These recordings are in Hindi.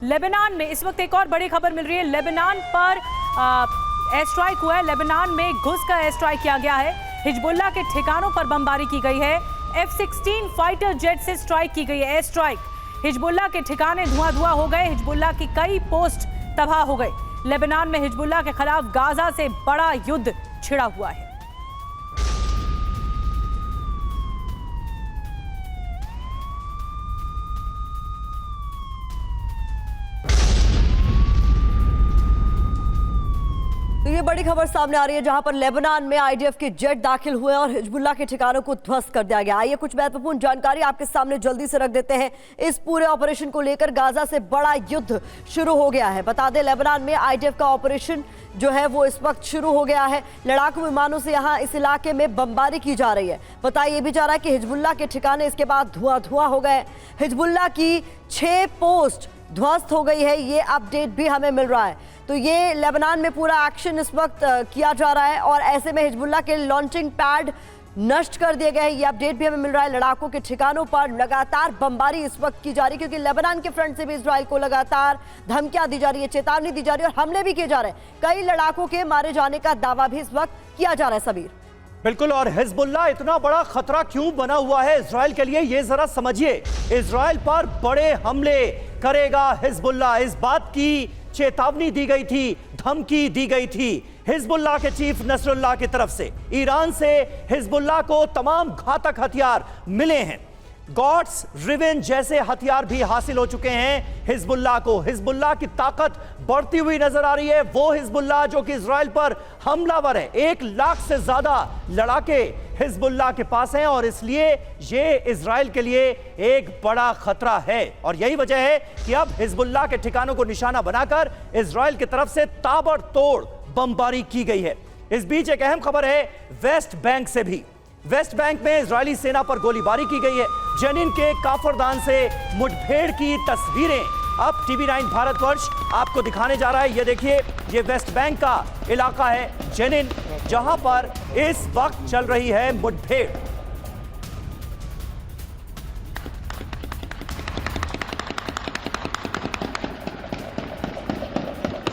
लेबनान में इस वक्त एक और बड़ी खबर मिल रही है। लेबनान पर एयर स्ट्राइक हुआ है। लेबनान में घुस कर एयर स्ट्राइक किया गया है। हिजबुल्लाह के ठिकानों पर बमबारी की गई है। F-16 फाइटर जेट से स्ट्राइक की गई है। एयर स्ट्राइक, हिजबुल्लाह के ठिकाने धुआं धुआं हो गए। हिजबुल्लाह की कई पोस्ट तबाह हो गए। लेबनान में हिजबुल्लाह के खिलाफ गाजा से बड़ा युद्ध छिड़ा हुआ है। तो ये बड़ी खबर सामने आ रही है जहां पर लेबनान में आईडीएफ के जेट दाखिल हुए और हिजबुल्लाह के ठिकानों को ध्वस्त कर दिया गया। आइए कुछ महत्वपूर्ण जानकारी आपके सामने जल्दी से रख देते हैं। इस पूरे ऑपरेशन को लेकर गाजा से बड़ा युद्ध शुरू हो गया है। बता दें, लेबनान में आईडीएफ का ऑपरेशन जो है वो इस वक्त शुरू हो गया है। लड़ाकू विमानों से यहाँ इस इलाके में बमबारी की जा रही है। बताया ये भी जा रहा है कि हिजबुल्लाह के ठिकाने इसके बाद धुआं धुआं हो गए। हिजबुल्लाह की 6 पोस्ट ध्वस्त हो गई है, ये अपडेट भी हमें मिल रहा है। तो ये लेबनान में पूरा एक्शन इस वक्त किया जा रहा है और ऐसे में हिजबुल्लाह के लॉन्चिंग पैड नष्ट कर दिए गए हैं। ये अपडेट भी हमें मिल रहा है। लड़ाकों के ठिकानों पर लगातार बमबारी इस वक्त की जा रही है, क्योंकि लेबनान के फ्रंट से भी इजराइल को लगातार धमकियां दी जा रही है, चेतावनी दी जा रही है और हमले भी किए जा रहे हैं। कई लड़ाकों के मारे जाने का दावा भी इस वक्त किया जा रहा है। सबीर, बिल्कुल। और हिजबुल्लाह इतना बड़ा खतरा क्यों बना हुआ है इजराइल के लिए, ये जरा समझिए। इजराइल पर बड़े हमले करेगा हिजबुल्लाह, इस बात की चेतावनी दी गई थी, धमकी दी गई थी हिजबुल्लाह के चीफ नसरुल्लाह की तरफ से। ईरान से हिजबुल्लाह को तमाम घातक हथियार मिले हैं। गॉड्स रिवेंज जैसे हथियार भी हासिल हो चुके हैं हिजबुल्लाह को। हिजबुल्लाह की ताकत बढ़ती हुई नजर आ रही है। वो हिजबुल्लाह जो कि इजराइल पर हमलावर है, 1 लाख से ज्यादा लड़ाके हिजबुल्लाह के पास हैं और इसलिए ये इजराइल के लिए एक बड़ा खतरा है। और यही वजह है कि अब हिजबुल्लाह के ठिकानों को निशाना बनाकर इजराइल की तरफ से ताबड़तोड़ बमबारी की गई है। इस बीच एक अहम खबर है वेस्ट बैंक से भी। वेस्ट बैंक में इजरायली सेना पर गोलीबारी की गई है। जेनिन के काफरदान से मुठभेड़ की तस्वीरें अब TV9 भारतवर्ष आपको दिखाने जा रहा है। ये देखिए, ये वेस्ट बैंक का इलाका है जेनिन, जहां पर इस वक्त चल रही है मुठभेड़।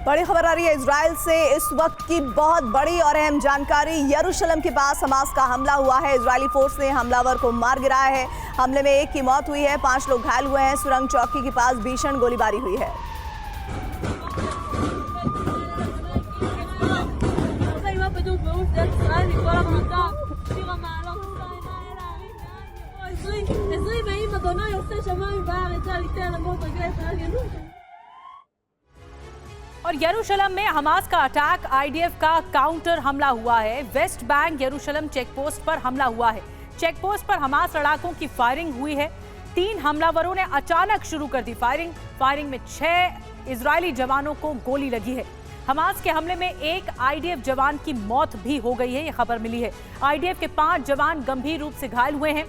बड़ी खबर आ रही है इजराइल से इस वक्त की, बहुत बड़ी और अहम जानकारी। यरूशलेम के पास हमास का हमला हुआ है। इजरायली फोर्स ने हमलावर को मार गिराया है। हमले में 1 की मौत हुई है, 5 लोग घायल हुए हैं। सुरंग चौकी के पास भीषण गोलीबारी हुई है। और यरूशलेम में हमास का अटैक, आईडीएफ का काउंटर हमला हुआ है। वेस्ट बैंक यरूशलेम चेकपोस्ट पर हमला हुआ है। चेकपोस्ट पर हमास लड़ाकों की फायरिंग हुई है। 3 हमलावरों ने अचानक शुरू कर दी फायरिंग में 6 इजरायली जवानों को गोली लगी है। हमास के हमले में 1 आईडीएफ जवान की मौत भी हो गई है, ये खबर मिली है। आईडीएफ के 5 जवान गंभीर रूप से घायल हुए हैं।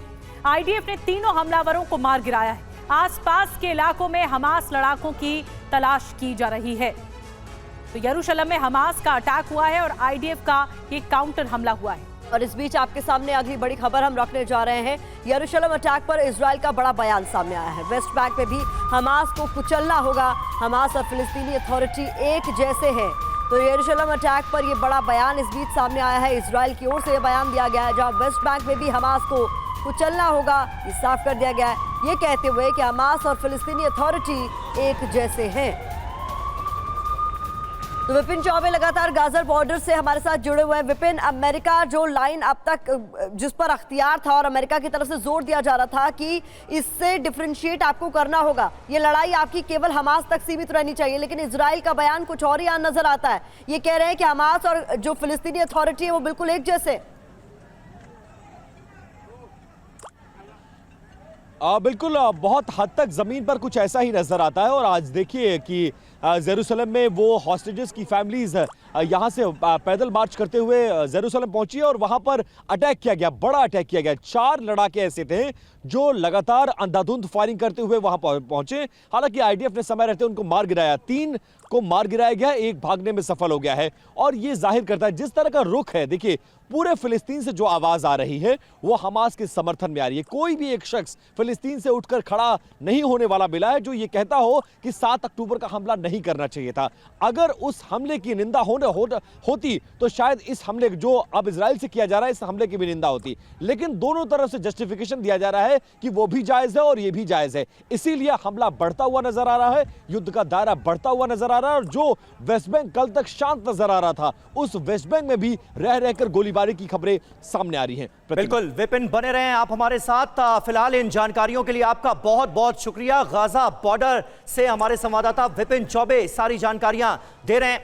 आईडीएफ ने तीनों हमलावरों को मार गिराया है। आसपास के इलाकों में हमास लड़ाकों की तलाश की जा रही है। तो यरूशलेम में हमास का अटैक हुआ है और आईडीएफ का ये काउंटर हमला हुआ है। और इस बीच आपके सामने अगली बड़ी खबर हम रखने जा रहे हैं। यरूशलेम अटैक पर इजराइल का बड़ा बयान सामने आया है। वेस्ट बैंक में भी हमास को कुचलना होगा। हमास और फिलिस्तीनी अथॉरिटी एक जैसे हैं। तो यरूशलेम अटैक पर ये बड़ा बयान इस बीच सामने आया है। इजराइल की ओर से ये बयान दिया गया है, जहाँ वेस्ट बैंक में भी हमास को कुचलना होगा, ये साफ कर दिया गया है, ये कहते हुए कि हमास और फिलिस्तीनी अथॉरिटी एक जैसे हैं। तो विपिन चौबे लगातार गाजा बॉर्डर से हमारे साथ जुड़े हुए हैं। विपिन, अमेरिका जो लाइन अब तक जिस पर अख्तियार था और अमेरिका की तरफ से जोर दिया जा रहा था कि इससे डिफरेंशिएट आपको करना होगा, ये लड़ाई आपकी केवल हमास तक सीमित रहनी चाहिए, लेकिन इजराइल का बयान कुछ और ही यहाँ नजर आता है। ये कह रहे हैं कि हमास और जो फिलिस्तीनी अथॉरिटी है वो बिल्कुल एक जैसे। बिल्कुल, बहुत हद तक ज़मीन पर कुछ ऐसा ही नज़र आता है। और आज देखिए कि जेरूसलम में वो हॉस्टेजेस की फैमिलीज यहाँ से पैदल मार्च करते हुए जेरूसलम पहुंची और वहां पर अटैक किया गया, बड़ा अटैक किया गया। 4 लड़ाके ऐसे थे जो लगातार अंधाधुंध फायरिंग करते हुए वहां पहुंचे। हालांकि आईडीएफ ने समय रहते उनको मार गिराया। 3 को मार गिराया गया, एक भागने में सफल हो गया है। और ये जाहिर करता है जिस तरह का रुख है, देखिए पूरे फिलिस्तीन से जो आवाज आ रही है वो हमास के समर्थन में आ रही है। कोई भी एक शख्स फिलिस्तीन से उठकर खड़ा नहीं होने वाला मिला है जो ये कहता हो कि 7 अक्टूबर का हमला नहीं करना चाहिए था। अगर उस हमले की निंदा होती तो शायद इस हमले जो अब इजराइल से किया जा रहा है इस हमले की भी निंदा होती। लेकिन दोनों तरफ से जस्टिफिकेशन दिया जा रहा है कि वो भी जायज है और ये भी जायज है, इसीलिए हमला बढ़ता हुआ नजर आ रहा है, युद्ध का दायरा बढ़ता हुआ नजर आ रहा है। और जो वेस्ट बैंक कल तक शांत नजर आ रहा था, उस वेस्ट बैंक में भी रह रहकर गोलीबारी की खबरें सामने आ रही हैं। बिल्कुल विपिन, बने रहें आप हमारे साथ। फिलहाल इन जानकारियों के लिए आपका बहुत बहुत शुक्रिया। गाजा बॉर्डर से हमारे संवाददाता विपिन चौबे सारी जानकारियां दे रहे हैं।